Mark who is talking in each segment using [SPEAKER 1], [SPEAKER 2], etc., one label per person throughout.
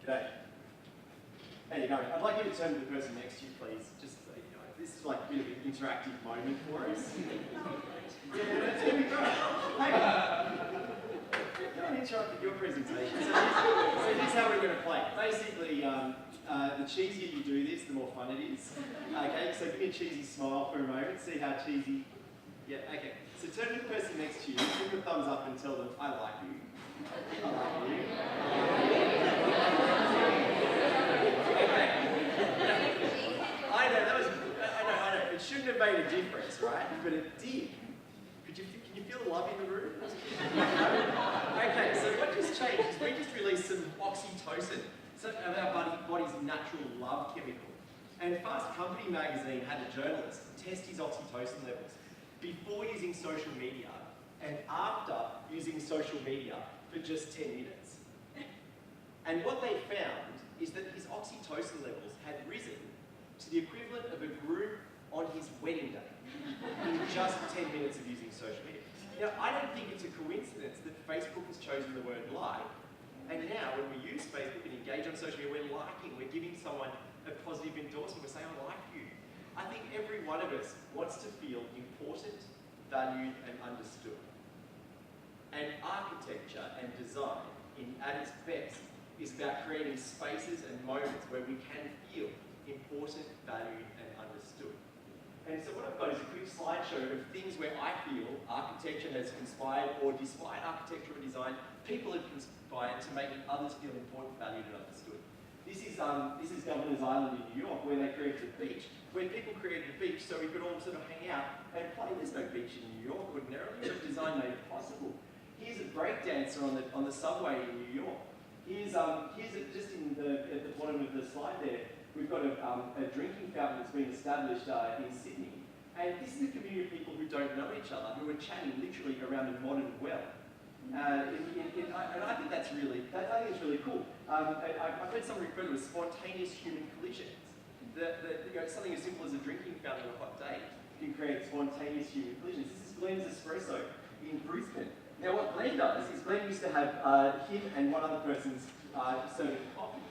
[SPEAKER 1] G'day. How you going? I'd like you to turn to the person next to you, please. Just so you know, this is like a bit of an interactive moment for us. Yeah, that's going to be great. Hey, don't interrupt your presentation. So here's how we're going to play. Basically, the cheesier you do this, the more fun it is. Okay, so give me a cheesy smile for a moment. See how cheesy. Yeah, okay. So turn to the person next to you, give them a thumbs up and tell them, I like you. I like you. Okay. I know. It shouldn't have made a difference, right? But it did. Can you feel the love in the room? Okay, so what just changed is we just released some oxytocin, of our body's natural love chemical. And Fast Company magazine had a journalist test his oxytocin levels before using social media and after using social media for just 10 minutes. And what they found is that his oxytocin levels had risen to the equivalent of a groom on his wedding day in just 10 minutes of using social media. Now, I don't think it's a coincidence that Facebook has chosen the word like, and now when we use Facebook and engage on social media, we're giving someone a positive endorsement, we're saying, I like you. I think every one of us wants to feel important, valued, and understood. And architecture and design, at its best, is about creating spaces and moments where we can feel important, valued, and understood. And so what I've got is a quick slideshow of things where I feel architecture has conspired, or despite architectural design, people have conspired to making others feel important, valued, and understood. This is Governor's Island in New York, where they created a beach, where people created a beach so we could all sort of hang out and play. There's no beach in New York ordinarily, but design made it possible. Here's a breakdancer on the subway in New York. Here's just at the bottom of the slide there, we've got a drinking fountain that's been established in Sydney. And this is a community of people who don't know each other, who are chatting literally around a modern well. And I think that's really, it's really cool. I've heard someone refer to as spontaneous human collisions. Something as simple as a drinking fountain on a hot day can create spontaneous human collisions. This is Glenn's Espresso in Brisbane. Now what Glenn does is Glenn used to have him and one other person's serving coffee.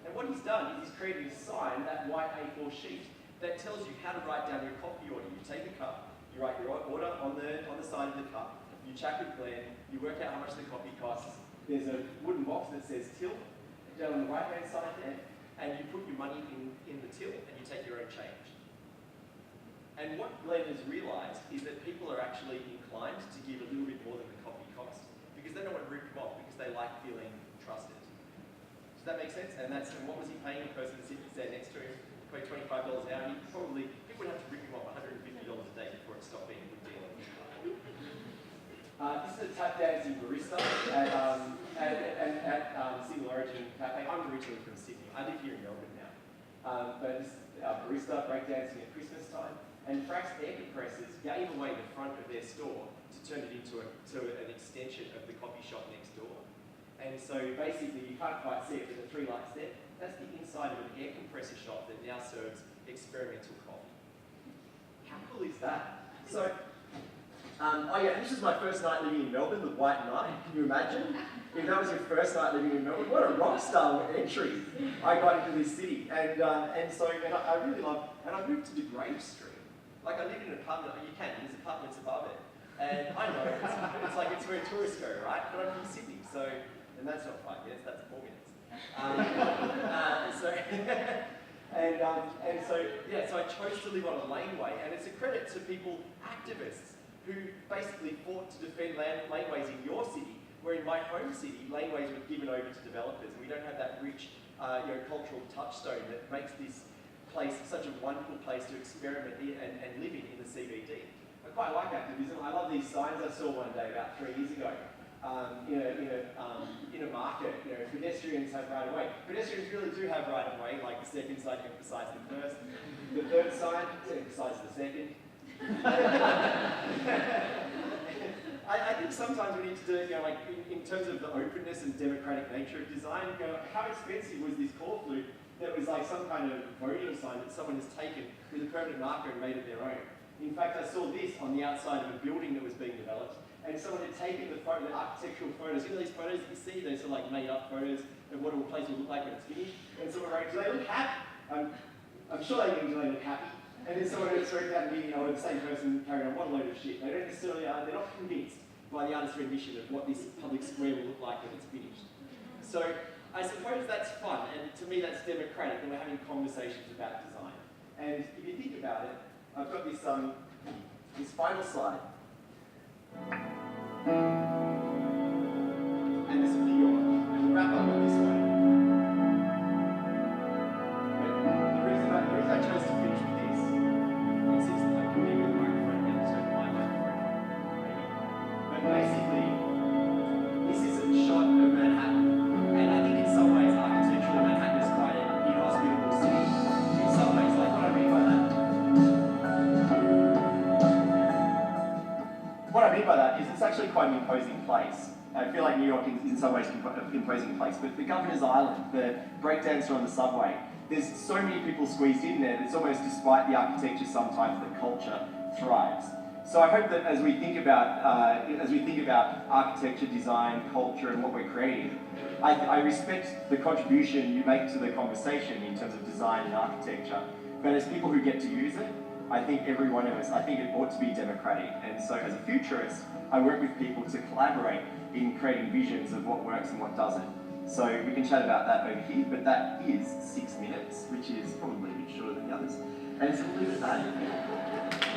[SPEAKER 1] And what he's done is he's created a sign, that white A4 sheet, that tells you how to write down your coffee order. You take a cup, you write your order on the side of the cup, you chat with Glenn, you work out how much the coffee costs. There's a wooden box that says till down on the right-hand side there, and you put your money in the till and you take your own change. And what Glenn has realised is that people are actually inclined to give a little bit more than the coffee costs because they don't want to rip them off, because they like feeling trusted. Does that make sense? And what was he paying the person to sit next to him? Probably $25 an hour. People would have to rip him off $150 a day before it stopped being a good deal. This is a tap dancing barista at Single Origin Cafe. I'm originally from Sydney. I live here in Melbourne now. But this barista breakdancing at Christmas time. And Frax Air Compressors gave away the front of their store to turn it into an extension of the coffee shop next door. And so basically, you can't quite see it, but the three lights there, that's the inside of an air compressor shop that now serves experimental coffee. How cool is that? So, this is my first night living in Melbourne, the White Knight. Can you imagine? If that was your first night living in Melbourne, what a rock star entry I got into this city. And I really love, and I moved to De Grave Street. Like, I live in an apartment, there's apartments above it. And I know, it's like it's where tourists go, right? But I'm from Sydney, so, and that's not 5 minutes, that's 4 minutes. So I chose to live on a laneway, and it's a credit to people, activists, who basically fought to defend laneways in your city, where in my home city, laneways were given over to developers, and we don't have that rich cultural touchstone that makes this place such a wonderful place to experiment and live in the CBD. I quite like activism. I love these signs I saw one day about 3 years ago. In a market, pedestrians have right of way. Pedestrians really do have right of way, like the second sign emphasised the first. The third sign emphasised the second. I think sometimes we need to do it, in terms of the openness and democratic nature of design, how expensive was this call flute that was like some kind of voting sign that someone has taken with a permanent marker and made it their own. In fact, I saw this on the outside of a building that was being developed. and someone had taken the architectural photos. You know these photos that you see, those sort of like made up photos of what a place will look like when it's finished? And someone wrote, do they look happy? I'm sure they do they look happy. And then someone else wrote that meeting, the same person carried on, what a load of shit. They don't necessarily, they're not convinced by the artist's rendition of what this public square will look like when it's finished. So I suppose that's fun, and to me that's democratic, and we're having conversations about design. And if you think about it, I've got this final slide. And there's a video on it, and we'll wrap up on this one. The reason I chose to finish with this, and since I can be with the microphone again, so my microphone on, maybe. But basically, this is a shot of Manhattan, and I think in some ways architecturally Manhattan is quite an inhospitable city. In some ways, like what I mean by that. What I mean by that is it's actually quite an imposing place. I feel like New York is in some ways an imposing place, but the Governor's Island, the breakdancer on the subway, there's so many people squeezed in there that it's almost, despite the architecture, sometimes the culture thrives. So I hope that as we think about architecture, design, culture, and what we're creating, I respect the contribution you make to the conversation in terms of design and architecture. But as people who get to use it, I think every one of us, I think it ought to be democratic. And so as a futurist, I work with people to collaborate in creating visions of what works and what doesn't. So we can chat about that over here, but that is 6 minutes, which is probably a bit shorter than the others. And so we'll leave it at that.